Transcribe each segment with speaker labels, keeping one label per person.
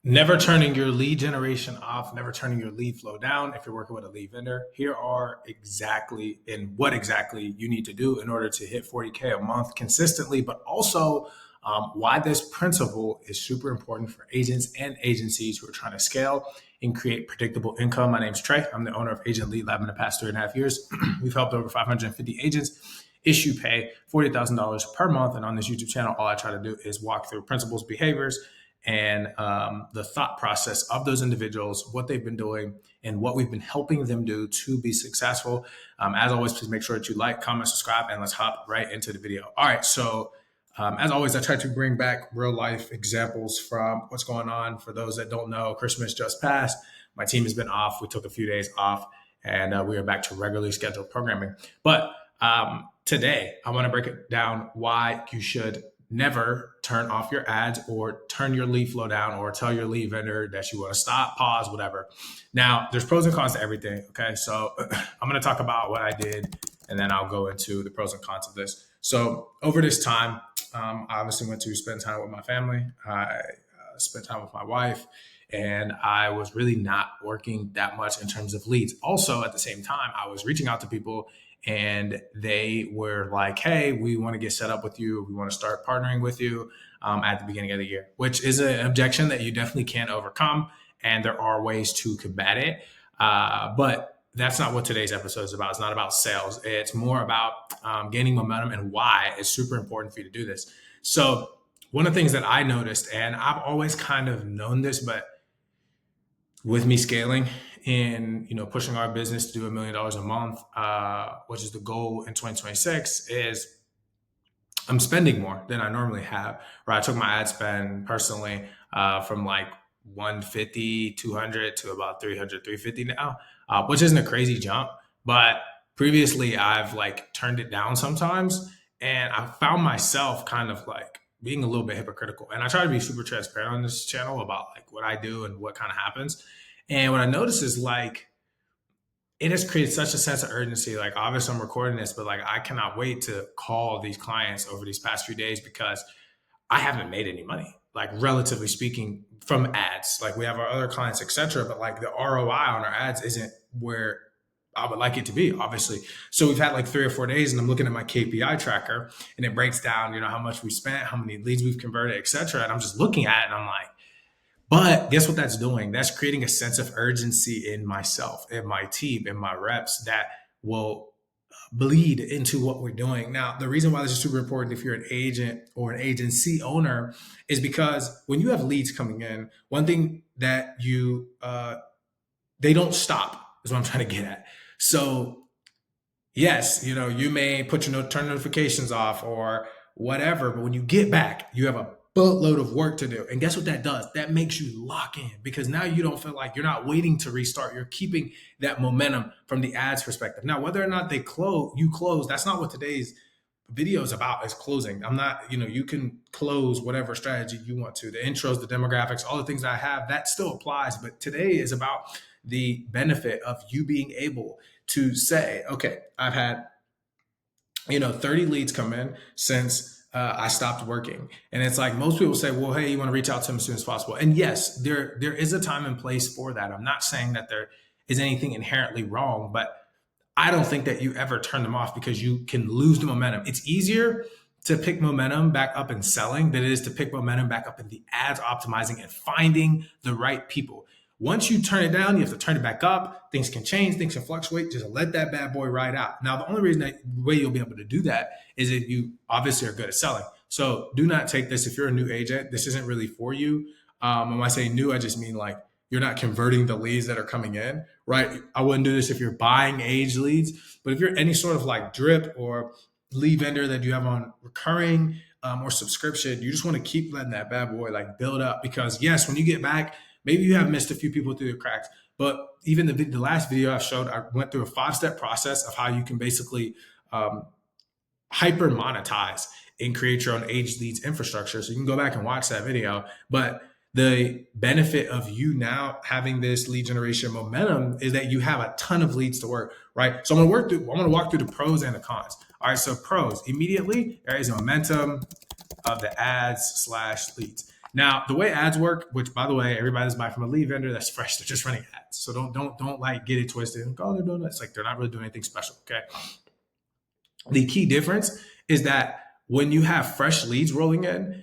Speaker 1: Never turning your lead generation off, never turning your lead flow down if you're working with a lead vendor. Here are exactly and what exactly you need to do in order to hit 40K a month consistently, but also why this principle is super important for agents and agencies who are trying to scale and create predictable income. My name's Trey. I'm the owner of Agent Lead Lab in the past 3.5 years. We've helped over 550 agents issue pay $40,000 per month. And on this YouTube channel, all I try to do is walk through principles, behaviors, and the thought process of those individuals, what they've been doing, and what we've been helping them do to be successful. As always, please make sure that you like, comment, subscribe, and let's hop right into the video. All right, so as always, I try to bring back real life examples from what's going on. For those that don't know, Christmas just passed. My team has been off. We took a few days off, and we are back to regularly scheduled programming. But today, I want to break it down why you should never turn off your ads or turn your lead flow down or tell your lead vendor that you want to stop, pause, whatever. Now, there's pros and cons to everything. Okay. So I'm going to talk about what I did and then I'll go into the pros and cons of this. So over this time, I obviously went to spend time with my family. I spent time with my wife and I was really not working that much in terms of leads. Also, at the same time, I was reaching out to people and they were like, hey, we want to get set up with you. We want to start partnering with you at the beginning of the year, which is an objection that you definitely can't overcome. And there are ways to combat it. But that's not what today's episode is about. It's not about sales. It's more about gaining momentum and why it's super important for you to do this. So one of the things that I noticed, and I've always kind of known this, but with me scaling and pushing our business to do $1 million a month, which is the goal in 2026, is I'm spending more than I normally have. Right, I took my ad spend personally from like 150, 200 to about 300, 350 now, which isn't a crazy jump. But previously, I've like turned it down sometimes, and I found myself kind of like being a little bit hypocritical. And I try to be super transparent on this channel about like what I do and what kind of happens. And what I noticed is like it has created such a sense of urgency. Like obviously I'm recording this, but like I cannot wait to call these clients over these past few days because I haven't made any money, like relatively speaking, from ads. Like we have our other clients, etc. But like the ROI on our ads isn't where I would like it to be, obviously. So we've had like 3 or 4 days and I'm looking at my KPI tracker and it breaks down, how much we spent, how many leads we've converted, etc. And I'm just looking at it and I'm like, but guess what that's doing? That's creating a sense of urgency in myself, in my team, in my reps that will bleed into what we're doing. Now, the reason why this is super important if you're an agent or an agency owner is because when you have leads coming in, one thing that they don't stop is what I'm trying to get at. So yes, you may put your turn notifications off or whatever, but when you get back, you have a boatload of work to do. And guess what that does? That makes you lock in because now you don't feel like you're not waiting to restart. You're keeping that momentum from the ads perspective. Now, whether or not you close, that's not what today's video is about, is closing. I'm not, you can close whatever strategy you want to. The intros, the demographics, all the things that I have, that still applies. But today is about the benefit of you being able to say, okay, I've had 30 leads come in since I stopped working. And it's like most people say, well, hey, you want to reach out to them as soon as possible. And yes, there is a time and place for that. I'm not saying that there is anything inherently wrong, but I don't think that you ever turn them off because you can lose the momentum. It's easier to pick momentum back up in selling than it is to pick momentum back up in the ads optimizing and finding the right people. Once you turn it down, you have to turn it back up. Things can change, things can fluctuate. Just let that bad boy ride out. Now, the only way you'll be able to do that is if you obviously are good at selling. So do not take this if you're a new agent. This isn't really for you. When I say new, I just mean like you're not converting the leads that are coming in, right? I wouldn't do this if you're buying age leads, but if you're any sort of like drip or lead vendor that you have on recurring or subscription, you just want to keep letting that bad boy like build up because yes, when you get back, maybe you have missed a few people through the cracks, but even the last video I showed, I went through a 5-step process of how you can basically hyper monetize and create your own age leads infrastructure. So you can go back and watch that video. But the benefit of you now having this lead generation momentum is that you have a ton of leads to work, right? So I'm going to walk through the pros and the cons. All right. So pros, immediately there is momentum of the ads / leads. Now, the way ads work, which by the way, everybody that's buying from a lead vendor that's fresh, they're just running ads. So don't like get it twisted and go, oh, they're doing this. Like they're not really doing anything special. Okay. The key difference is that when you have fresh leads rolling in,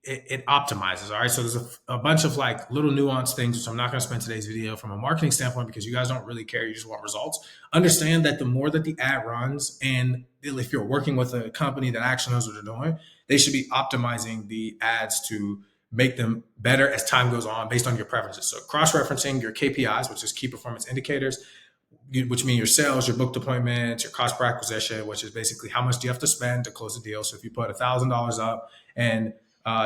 Speaker 1: it optimizes. All right. So there's a bunch of like little nuanced things, which I'm not going to spend today's video from a marketing standpoint because you guys don't really care. You just want results. Understand that the more that the ad runs, and if you're working with a company that actually knows what they're doing, they should be optimizing the ads to make them better as time goes on based on your preferences. So cross-referencing your KPIs, which is key performance indicators, which mean your sales, your booked appointments, your cost per acquisition, which is basically how much do you have to spend to close a deal. So if you put $1,000 up and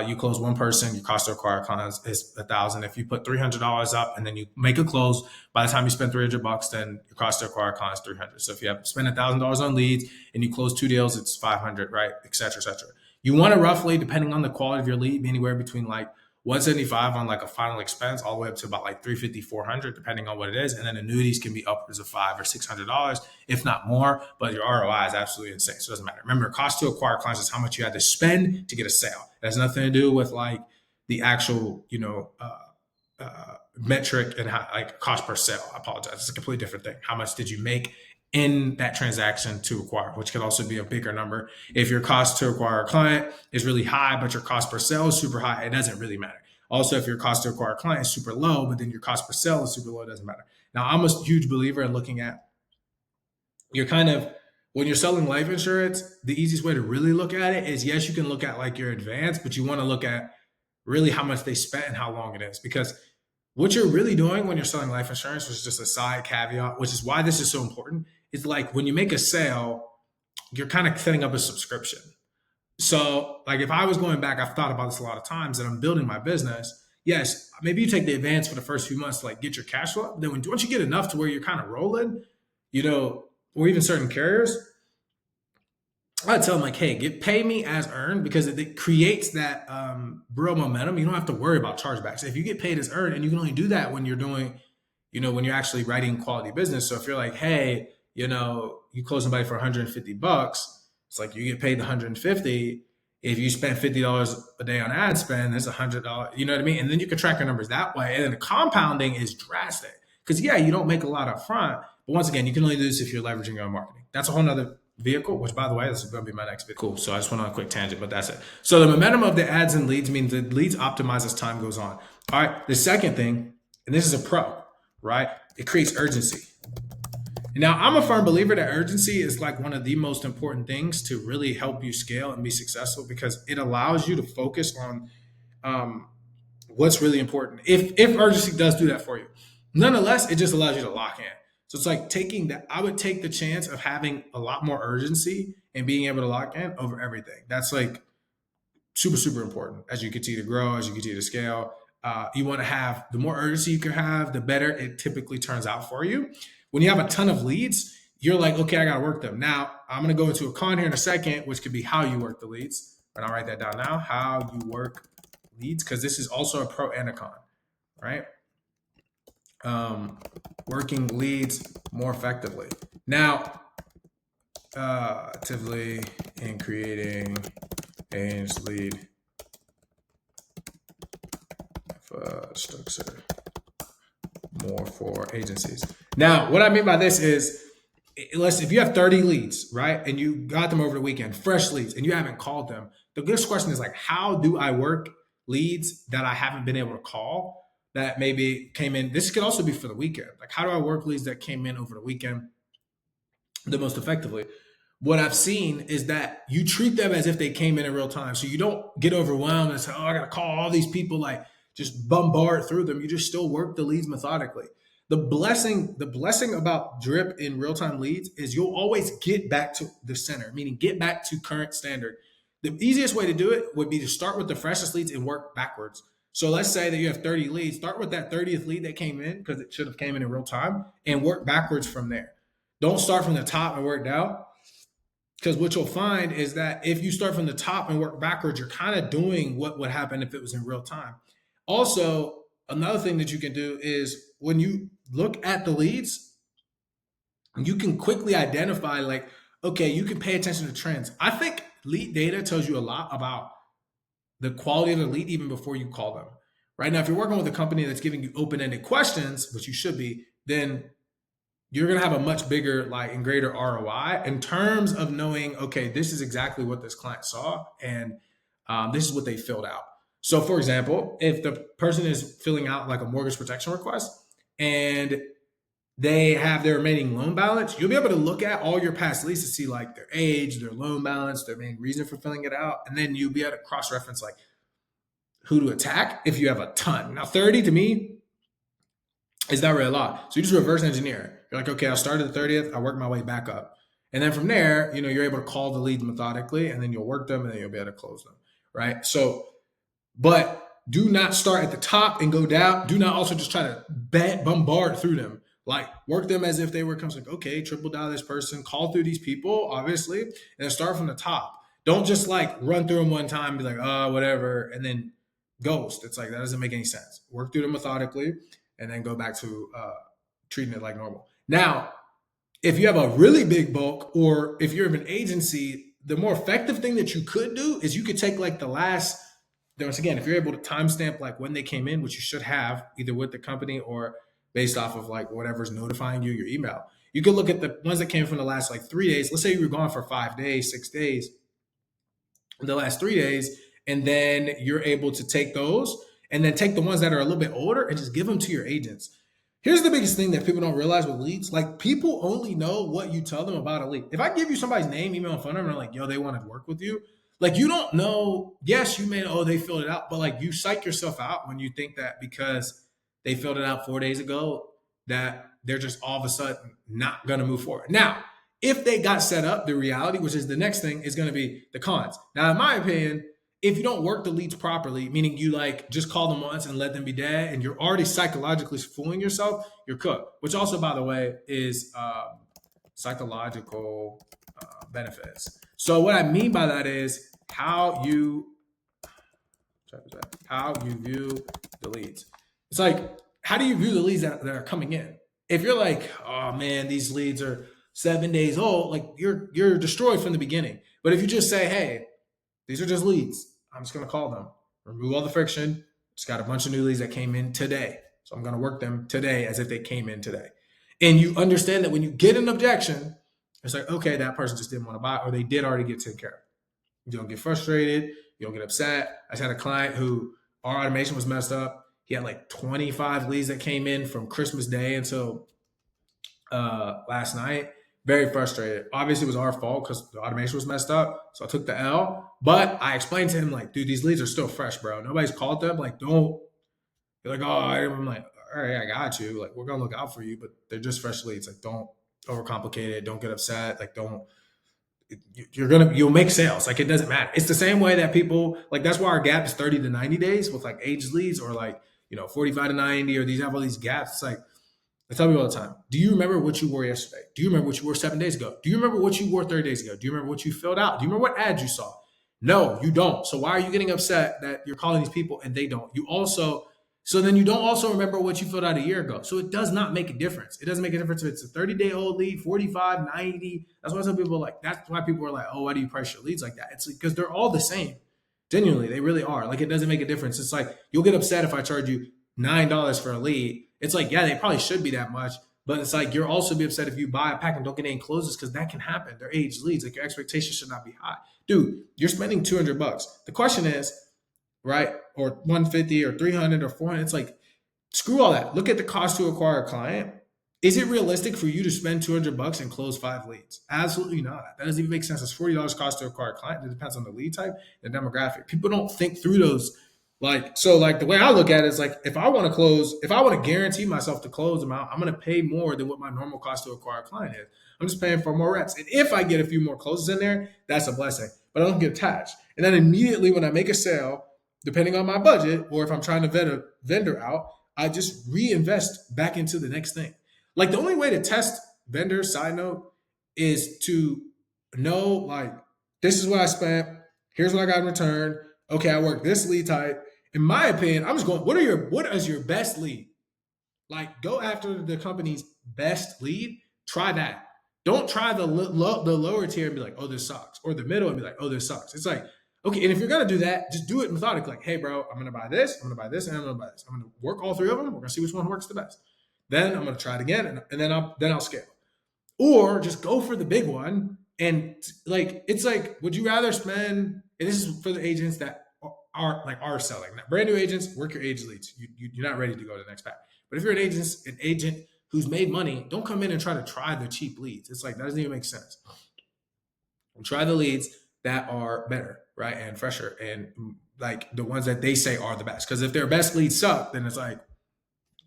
Speaker 1: you close one person, your cost to acquire clients is $1,000. If you put $300 up and then you make a close, by the time you spend $300, then your cost to acquire clients is $300. So if you have spent $1,000 on leads and you close 2 deals, it's $500, right? Et cetera, et cetera. You want to roughly, depending on the quality of your lead, be anywhere between like 175 on like a final expense all the way up to about like 350, 400, depending on what it is. And then annuities can be upwards of $500 or $600, if not more, but your ROI is absolutely insane. So it doesn't matter. Remember, cost to acquire clients is how much you had to spend to get a sale. It has nothing to do with like the actual, metric and how, like cost per sale. I apologize. It's a completely different thing. How much did you make in that transaction to acquire, which can also be a bigger number. If your cost to acquire a client is really high, but your cost per sale is super high, it doesn't really matter. Also, if your cost to acquire a client is super low, but then your cost per sale is super low, it doesn't matter. Now, I'm a huge believer in looking at your kind of, when you're selling life insurance, the easiest way to really look at it is, yes, you can look at like your advance, but you want to look at really how much they spent and how long it is. Because what you're really doing when you're selling life insurance, which is just a side caveat, which is why this is so important, is like when you make a sale, you're kind of setting up a subscription. So, like if I was going back, I've thought about this a lot of times, and I'm building my business. Yes, maybe you take the advance for the first few months to like get your cash flow. Then once you get enough to where you're kind of rolling, or even certain carriers, I tell them like, hey, pay me as earned, because it creates that real momentum. You don't have to worry about chargebacks. If you get paid as earned, and you can only do that when you're doing, when you're actually writing quality business. So if you're like, hey, you close somebody for $150, it's like you get paid the 150. If you spend $50 a day on ad spend, that's $100. You know what I mean? And then you can track your numbers that way. And then the compounding is drastic because yeah, you don't make a lot up front, but once again, you can only do this if you're leveraging your own marketing. That's a whole nother vehicle, which by the way, this is going to be my next video. Cool. So I just went on a quick tangent, but that's it. So the momentum of the ads and leads means the leads optimize as time goes on. All right. The second thing, and this is a pro, right? It creates urgency. Now, I'm a firm believer that urgency is like one of the most important things to really help you scale and be successful, because it allows you to focus on what's really important. If urgency does do that for you, nonetheless, it just allows you to lock in. So it's like taking that. I would take the chance of having a lot more urgency and being able to lock in over everything. That's like super, super important as you continue to grow, as you continue to scale. You want to have, the more urgency you can have, the better it typically turns out for you. When you have a ton of leads, you're like, okay, I got to work them. Now, I'm going to go into a con here in a second, which could be how you work the leads. And I'll write that down now, how you work leads, because this is also a pro and a con, right? Working leads more effectively. Now, actively in creating a lead structure more for agencies. Now, what I mean by this is, if you have 30 leads, right, and you got them over the weekend, fresh leads, and you haven't called them, the good question is like, how do I work leads that I haven't been able to call that maybe came in? This could also be for the weekend. Like, how do I work leads that came in over the weekend the most effectively? What I've seen is that you treat them as if they came in real time. So you don't get overwhelmed and say, oh, I got to call all these people, like just bombard through them. You just still work the leads methodically. The blessing about drip in real-time leads is you'll always get back to the center, meaning get back to current standard. The easiest way to do it would be to start with the freshest leads and work backwards. So let's say that you have 30 leads, start with that 30th lead that came in, because it should have came in real time, and work backwards from there. Don't start from the top and work down, because what you'll find is that if you start from the top and work backwards, you're kind of doing what would happen if it was in real time. Also, another thing that you can do is when you look at the leads, you can quickly identify, like, okay, you can pay attention to trends. I think lead data tells you a lot about the quality of the lead even before you call them. Right now, if you're working with a company that's giving you open-ended questions, which you should be, then you're going to have a much bigger like and greater ROI in terms of knowing, okay, this is exactly what this client saw, and this is what they filled out. So, for example, if the person is filling out like a mortgage protection request and they have their remaining loan balance, you'll be able to look at all your past leads to see like their age, their loan balance, their main reason for filling it out, and then you'll be able to cross-reference like who to attack if you have a ton. Now, 30 to me is not really a lot. So you just reverse engineer. You're like, okay, I'll start at the 30th, I work my way back up. And then from there, you're able to call the leads methodically, and then you'll work them, and then you'll be able to close them. Right. So, but do not start at the top and go down. Do not also just try to bombard through them. Like work them as if they were comes like, okay, triple down this person, call through these people, obviously, and then start from the top. Don't just like run through them one time, be like, oh, whatever, and then ghost. It's like that doesn't make any sense. Work through them methodically, and then go back to treating it like normal. Now, if you have a really big bulk, or if you're an agency, the more effective thing that you could do is you could take like the last. Once again, if you're able to timestamp like when they came in, which you should have either with the company or based off of like whatever's notifying you, your email, you could look at the ones that came from the last like 3 days. Let's say you were gone for 5 days, 6 days, the last 3 days, and then you're able to take those and then take the ones that are a little bit older and just give them to your agents. Here's the biggest thing that people don't realize with leads. Like people only know what you tell them about a lead. If I give you somebody's name, email, and phone number, and like, yo, they want to work with you. Like you don't know. Yes, you may know, oh, they filled it out, but like you psych yourself out when you think that because they filled it out 4 days ago, that they're just all of a sudden not going to move forward. Now, if they got set up, the reality, which is the next thing, is going to be the cons. Now, in my opinion, if you don't work the leads properly, meaning you like just call them once and let them be dead, and you're already psychologically fooling yourself, you're cooked. Which also, by the way, is psychological benefits. So what I mean by that is how you view the leads. It's like, how do you view the leads that are coming in? If you're like, oh man, these leads are 7 days old, like you're destroyed from the beginning. But if you just say, hey, these are just leads, I'm just going to call them, remove all the friction. Just got a bunch of new leads that came in today. So I'm going to work them today as if they came in today. And you understand that when you get an objection, it's like, okay, that person just didn't want to buy, or they did already get taken care of. You don't get frustrated. You don't get upset. I just had a client who our automation was messed up. He had like 25 leads that came in from Christmas Day until last night. Very frustrated. Obviously, it was our fault because the automation was messed up. So I took the L. But I explained to him, like, dude, these leads are still fresh, bro. Nobody's called them. Like, don't. You're like, oh, I'm like, all right, I got you. Like, we're going to look out for you. But they're just fresh leads. Like, don't overcomplicate it. Don't get upset. Like, don't. You'll make sales. Like, it doesn't matter. It's the same way that people, like, that's why our gap is 30 to 90 days with like aged leads, or like, 45 to 90, or these have all these gaps. It's like, I tell people all the time, do you remember what you wore yesterday? Do you remember what you wore 7 days ago? Do you remember what you wore 30 days ago? Do you remember what you filled out? Do you remember what ads you saw? No, you don't. So why are you getting upset that you're calling these people and they don't? So then you don't also remember what you filled out a year ago. So it does not make a difference. It doesn't make a difference if it's a 30-day-old lead, 45, 90. That's why some people are like, that's why people are like, oh, why do you price your leads like that? It's because they're all the same. Genuinely, they really are. Like, it doesn't make a difference. It's like, you'll get upset if I charge you $9 for a lead. It's like, yeah, they probably should be that much. But it's like, you'll also be upset if you buy a pack and don't get any closes, because that can happen. They're aged leads. Like, your expectations should not be high. Dude, you're spending $200. The question is, right, or 150 or 300 or 400, it's like, screw all that. Look at the cost to acquire a client. Is it realistic for you to spend $200 and close 5 leads? Absolutely not. That doesn't even make sense. It's $40 cost to acquire a client. It depends on the lead type and the demographic. People don't think through those. So the way I look at it is like, if I want to guarantee myself to close amount, I'm going to pay more than what my normal cost to acquire a client is. I'm just paying for more reps. And if I get a few more closes in there, that's a blessing. But I don't get attached. And then immediately when I make a sale, depending on my budget, or if I'm trying to vet a vendor out, I just reinvest back into the next thing. Like, the only way to test vendors, side note, is to know, like, this is what I spent. Here's what I got in return. Okay, I work this lead type. In my opinion, I'm just going, what is your best lead? Like, go after the company's best lead. Try that. Don't try the lower tier and be like, oh, this sucks. Or the middle and be like, oh, this sucks. It's like, Okay, and if you're gonna do that, just do it methodically. Like, hey, bro, I'm gonna buy this, I'm gonna buy this, and I'm gonna buy this. I'm gonna work all three of them. We're gonna see which one works the best. Then I'm gonna try it again, and then I'll scale. Or just go for the big one. And like, it's like, would you rather spend? And this is for the agents that are selling. Now, brand new agents, work your age leads. You're not ready to go to the next pack. But if you're an agent who's made money, don't come in and try the cheap leads. It's like that doesn't even make sense. Try the leads that are better, right, and fresher, and like the ones that they say are the best. Because if their best leads suck, then it's like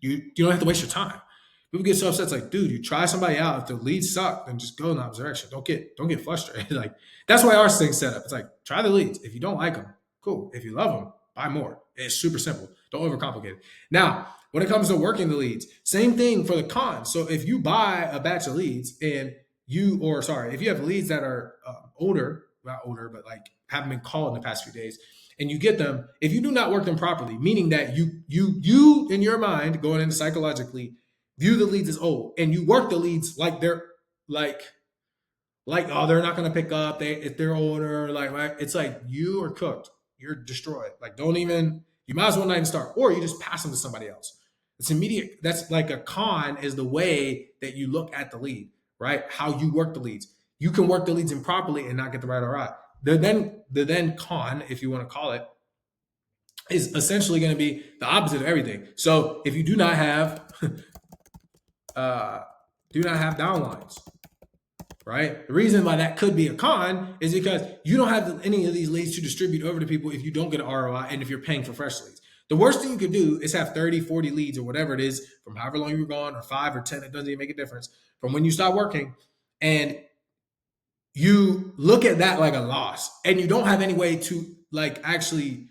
Speaker 1: you don't have to waste your time. People get so upset. It's like, dude, you try somebody out. If the leads suck, then just go in the opposite direction. Don't get frustrated. Like that's why our thing's set up. It's like try the leads. If you don't like them, cool. If you love them, buy more. It's super simple. Don't overcomplicate it. Now, when it comes to working the leads, same thing for the cons. So if you buy a batch of leads and if you have leads that are older, not older, but like haven't been called in the past few days, and you get them, if you do not work them properly, meaning that you in your mind going into psychologically view the leads as old, and you work the leads like they're like oh, they're not going to pick up, if they're older, like right? It's like you are cooked, you're destroyed. Like don't even, you might as well not even start, or you just pass them to somebody else. It's immediate. That's like a con, is the way that you look at the lead, right? How you work the leads. You can work the leads improperly and not get the right ROI. The then con, if you want to call it, is essentially going to be the opposite of everything. So if you do not have downlines, right? The reason why that could be a con is because you don't have any of these leads to distribute over to people if you don't get an ROI and if you're paying for fresh leads. The worst thing you could do is have 30, 40 leads or whatever it is from however long you were gone, or 5 or 10, it doesn't even make a difference, from when you stop working, and you look at that like a loss, and you don't have any way to like actually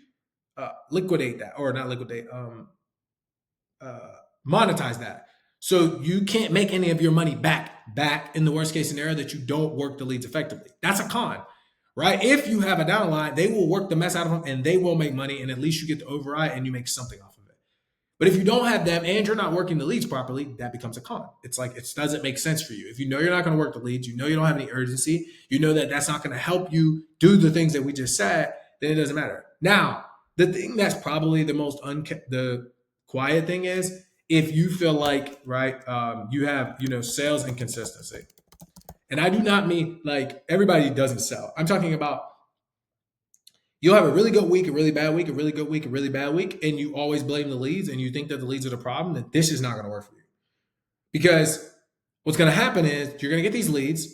Speaker 1: liquidate that, or not liquidate, monetize that. So you can't make any of your money back in the worst case scenario that you don't work the leads effectively. That's a con, right? If you have a downline, they will work the mess out of them and they will make money, and at least you get the override and you make something off of it. But if you don't have them and you're not working the leads properly, that becomes a con. It's like it doesn't make sense for you. If you know you're not going to work the leads, you know you don't have any urgency, you know that that's not going to help you do the things that we just said, then it doesn't matter. Now, the thing that's probably the most the quiet thing is, if you feel like, right, you have, sales inconsistency. And I do not mean like everybody doesn't sell. I'm talking about you'll have a really good week, a really bad week, a really good week, a really bad week, and you always blame the leads and you think that the leads are the problem, then this is not going to work for you. Because what's going to happen is you're going to get these leads.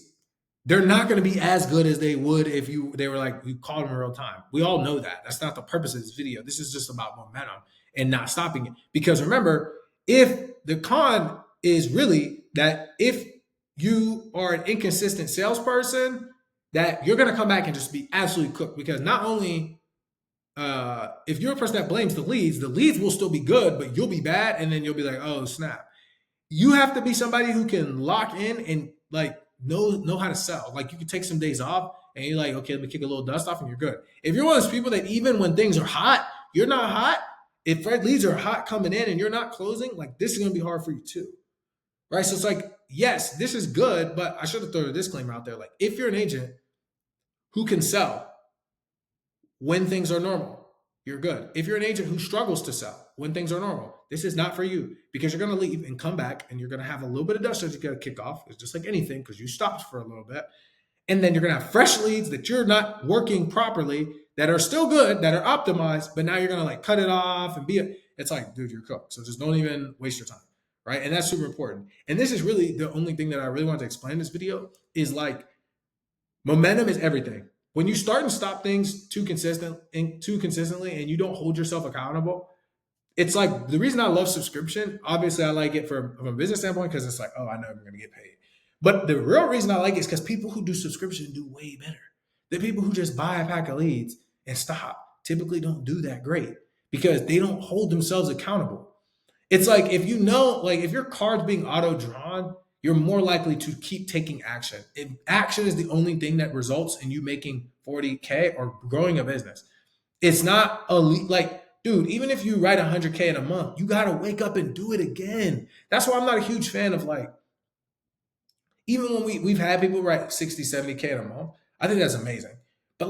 Speaker 1: They're not going to be as good as they would if they were like, you called them in real time. We all know that. That's not the purpose of this video. This is just about momentum and not stopping it. Because remember, if the con is really that if you are an inconsistent salesperson, that you're going to come back and just be absolutely cooked. Because not only if you're a person that blames the leads will still be good, but you'll be bad, and then you'll be like, oh snap. You have to be somebody who can lock in and like know how to sell. Like you can take some days off and you're like, okay, let me kick a little dust off and you're good. If you're one of those people that even when things are hot, you're not hot, if leads are hot coming in and you're not closing, like this is going to be hard for you too, right? So it's like, yes, this is good, but I should have thrown a disclaimer out there. Like if you're an agent who can sell when things are normal, you're good. If you're an agent who struggles to sell when things are normal, this is not for you, because you're going to leave and come back and you're going to have a little bit of dust that you got to kick off. It's just like anything, because you stopped for a little bit. And then you're going to have fresh leads that you're not working properly, that are still good, that are optimized, but now you're going to like cut it off and it's like, dude, you're cooked. So just don't even waste your time, right? And that's super important. And this is really the only thing that I really want to explain in this video is like momentum is everything. When you start and stop things too consistently and you don't hold yourself accountable, it's like the reason I love subscription, obviously I like it from a business standpoint because it's like, oh, I know I'm going to get paid. But the real reason I like it is because people who do subscription do way better. The people who just buy a pack of leads and stop typically don't do that great because they don't hold themselves accountable. It's like if if your card's being auto-drawn, you're more likely to keep taking action. And action is the only thing that results in you making 40K or growing a business. It's not dude, even if you write 100K in a month, you got to wake up and do it again. That's why I'm not a huge fan of even when we've had people write 60, 70K in a month, I think that's amazing. But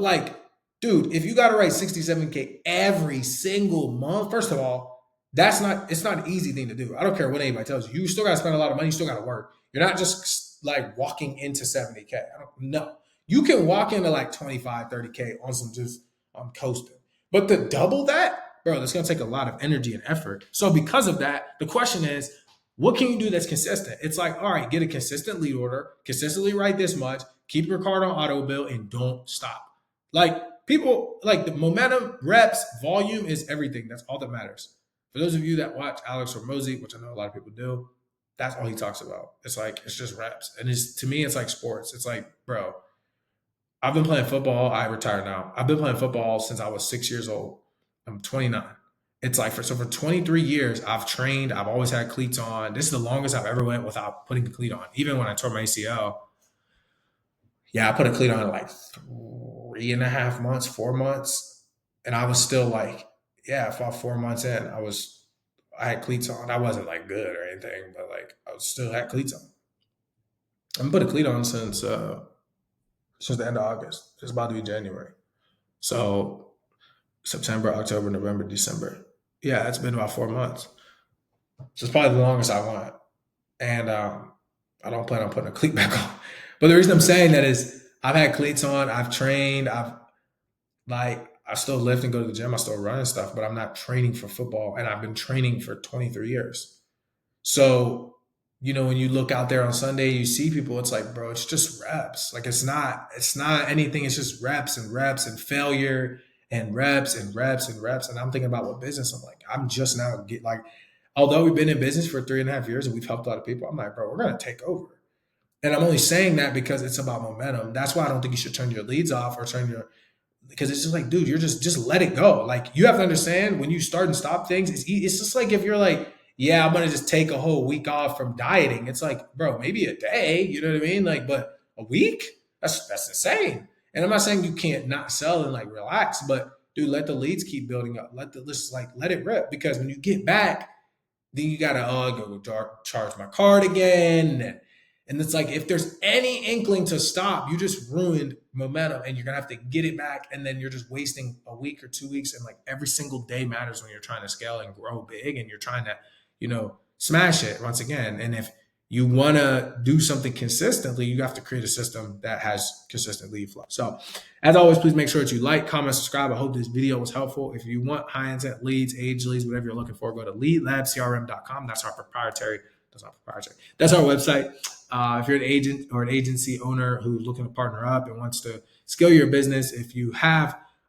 Speaker 1: Dude, if you got to write 67K every single month, first of all, it's not an easy thing to do. I don't care what anybody tells you. You still got to spend a lot of money. You still got to work. You're not just like walking into 70K. I don't know. You can walk into like 25, 30K on some just coasting. But to double that, bro, that's going to take a lot of energy and effort. So because of that, the question is, what can you do that's consistent? It's like, all right, get a consistent lead order, consistently write this much, keep your card on auto bill, and don't stop. Like, people, like, the momentum, reps, volume is everything. That's all that matters. For those of you that watch Alex Hormozi, which I know a lot of people do, that's all he talks about. It's like, it's just reps. And to me, it's like sports. It's like, bro, I've been playing football. I retired now. I've been playing football since I was 6 years old. I'm 29. It's like, for 23 years, I've trained. I've always had cleats on. This is the longest I've ever went without putting a cleat on. Even when I tore my ACL, yeah, I put a cleat on in like 3.5 months, 4 months. And I was still like, yeah, about 4 months in, I had cleats on. I wasn't like good or anything, but like I still had cleats on. I've put a cleat on since the end of August. It's about to be January. So September, October, November, December. Yeah, it's been about 4 months. So it's probably the longest I went. And I don't plan on putting a cleat back on. But the reason I'm saying that is I've had cleats on, I've trained, I still lift and go to the gym, I still run and stuff, but I'm not training for football. And I've been training for 23 years. So, when you look out there on Sunday, you see people, it's like, bro, it's just reps. Like, it's not anything. It's just reps and failure and reps and reps and reps. And I'm thinking about what business I'm like, I'm just now although we've been in business for 3.5 years and we've helped a lot of people, I'm like, bro, we're going to take over. And I'm only saying that because it's about momentum. That's why I don't think you should turn your leads off or because it's just like, dude, you're just let it go. Like, you have to understand when you start and stop things, it's just like if you're like, yeah, I'm going to just take a whole week off from dieting. It's like, bro, maybe a day, you know what I mean? Like, but a week, that's insane. And I'm not saying you can't not sell and like relax, but dude, let the leads keep building up. Let it rip. Because when you get back, then you got to go charge my card again. And it's like, if there's any inkling to stop, you just ruined momentum and you're going to have to get it back. And then you're just wasting a week or 2 weeks. And like every single day matters when you're trying to scale and grow big and you're trying to, smash it once again. And if you want to do something consistently, you have to create a system that has consistent lead flow. So as always, please make sure that you like, comment, subscribe. I hope this video was helpful. If you want high intent leads, age leads, whatever you're looking for, go to leadlabcrm.com. That's our website. If you're an agent or an agency owner who's looking to partner up and wants to scale your business, if you're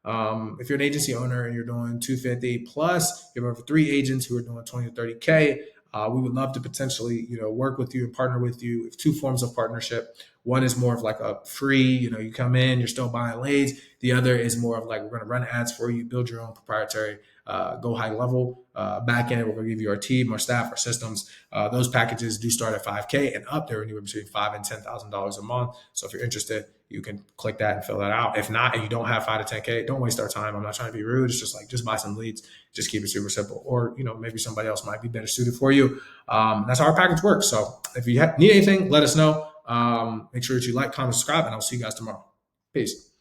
Speaker 1: an agency owner and you're doing 250 plus, you have over 3 agents who are doing 20 to 30K, we would love to potentially, work with you and partner with you. We have 2 forms of partnership. One is more of like a free, you come in, you're still buying leads. The other is more of like, we're going to run ads for you, build your own proprietary, go high level back end. We're going to give you our team, our staff, our systems. Those packages do start at $5K and up. They're anywhere between $5,000 and $10,000 a month. So if you're interested, you can click that and fill that out. If not, and you don't have 5 to 10K, don't waste our time. I'm not trying to be rude. It's just like, just buy some leads. Just keep it super simple. Or, maybe somebody else might be better suited for you. That's how our package works. So if you need anything, let us know. Make sure that you like, comment, subscribe, and I'll see you guys tomorrow. Peace.